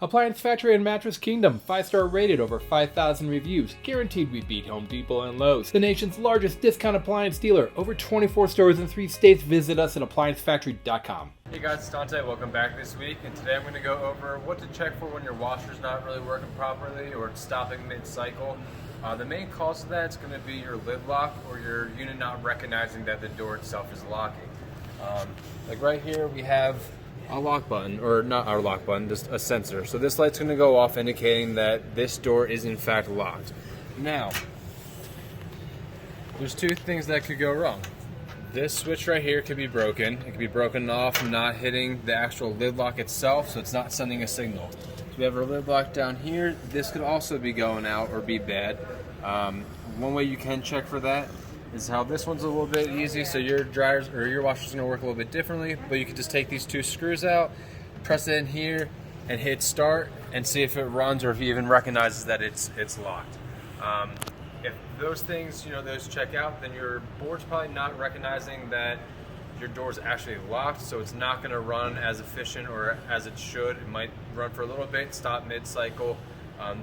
Appliance Factory and Mattress Kingdom, 5-star rated, over 5,000 reviews, guaranteed we beat Home Depot and Lowe's. The nation's largest discount appliance dealer, over 24 stores in 3 states. Visit us at ApplianceFactory.com. Hey guys, it's Dante. Welcome back this week, and today I'm going to go over what to check for when your washer's not really working properly or it's stopping mid-cycle. The main cause of that is going to be your lid lock or your unit not recognizing that the door itself is locking. Like right here we have a lock button, or not our lock button, just a sensor. So this light's going to go off indicating that this door is in fact locked. Now, there's two things that could go wrong. This switch right here could be broken. It could be broken off, not hitting the actual lid lock itself, so it's not sending a signal. So we have our lid lock down here. This could also be going out or be bad. One way you can check for that is how this one's a little bit easy, so your dryers or your washer's gonna work a little bit differently, but you can just take these two screws out, press it in here, and hit start, and see if it runs or if it even recognizes that it's locked. If those things, those check out, then your board's probably not recognizing that your door's actually locked, so it's not gonna run as efficient or as it should. It might run for a little bit, stop mid-cycle.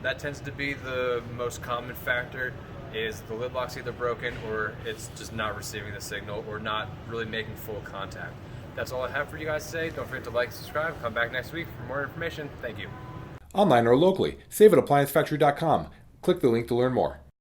That tends to be the most common factor, is the lid lock's either broken or it's just not receiving the signal or not really making full contact. That's all I have for you guys today. Don't forget to like, subscribe, come back next week for more information. Thank you. Online or locally, save at ApplianceFactory.com. Click the link to learn more.